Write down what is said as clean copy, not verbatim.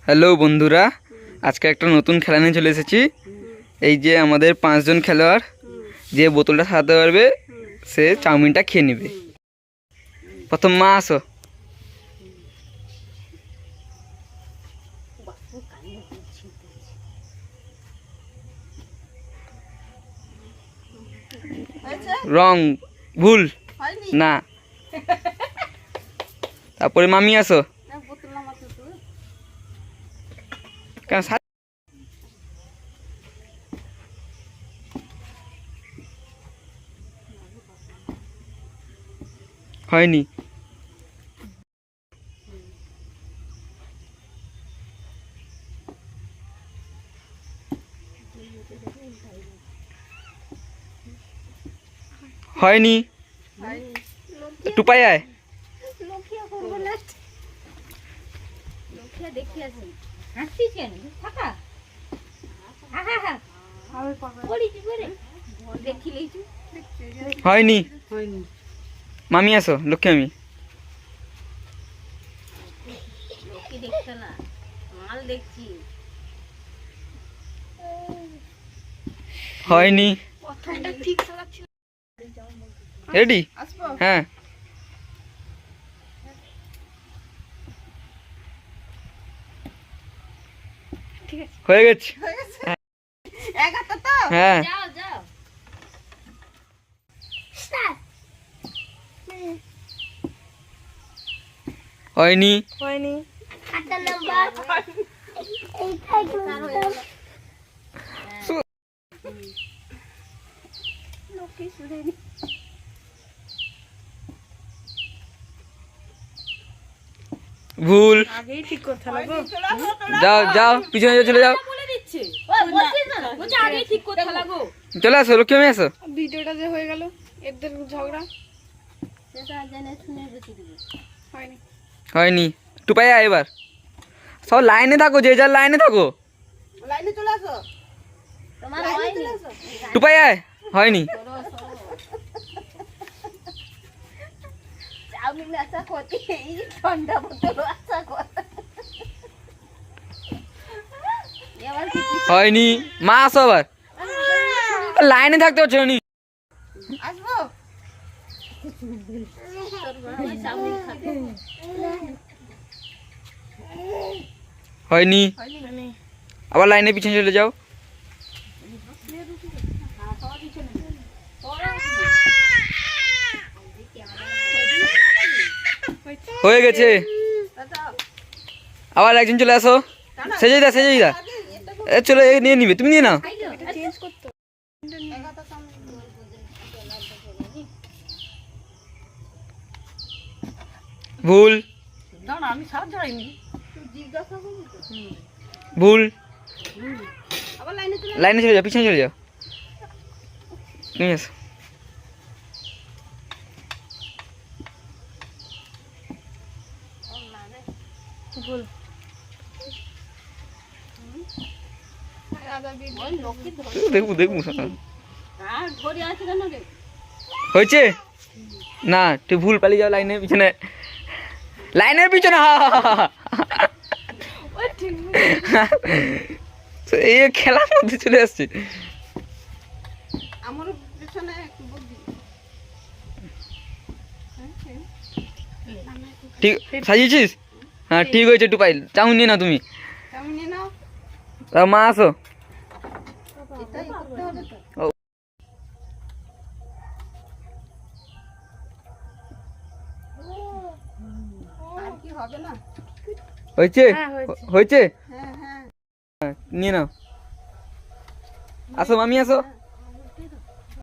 Hello বন্ধুরা, আজকে একটা নতুন খেলা নিয়ে চলে এসেছি। এই যে আমাদের 5 জন খেলোয়াড়, যে বোতলটা সাজাতে পারবে সে চাউমিনটা খেয়ে নেবে। প্রথম মা আসো। রং ভুল না। তারপরে মামি আসো। কেন হয়নি? হয়নি? টুপাই আয়। হয়নি? মামি আসো। লক্ষ্মী আমি হয়নি? রেডি? হ্যাঁ। হয়ে গেছে। হ্যাঁ। হয়নি? হয়নি। ভুল। আগেই ঠিক কথা লাগো। যাও যাও, পিছনে চলে যাও। চলে আসো লক্ষ্মী আমি আসো। ভিডিওটা যে হয়ে গেল এদের ঝগড়া হয়নি। হয়নি? টুপাই আয় এবার। সব লাইনে থাকো, যে যার লাইনে থাকো। লাইনে চলে আসো। টুপাই আয়। হয়নি? হয়নি? মা আসো আবার। লাইনে থাকতে হচ্ছে না। আসবো। হয়নি? আবার লাইনে পিছনে চলে যাও। হয়ে গেছে। আবার একজন চলে আসো। সেজে দা, সেজে দা। চলো নিয়ে নিবে, তুমি নিয়ে নাও। চেঞ্জ করতে ভুল। আমি সাহায্য হয়নি। ভুল। আবার লাইনে চলে লাইনে চলে যাও, পিছনে চলে যাও। তুমি আসো। বল। দেখবো দেখবো। হয়েছে না? তুই ভুল পালিয়ে যাও লাইনের পিছনে। লাইনের পিছনে এই খেলার মধ্যে চলে আসছে। আমার পিছনে একটু বুদ্ধি। ঠিক সাজিয়েছিস? হ্যাঁ ঠিক হয়েছে। একটু পাইল চাউন নিয়ে না তুমি। আমি নিয়ে নাও। মা আসো। এটাই করতে হবে তো। আর কি হবে না? হয়েছে? হ্যাঁ, হয়েছে। হয়েছে? হ্যাঁ হ্যাঁ। নিয়ে নাও। আসো মামি আসো।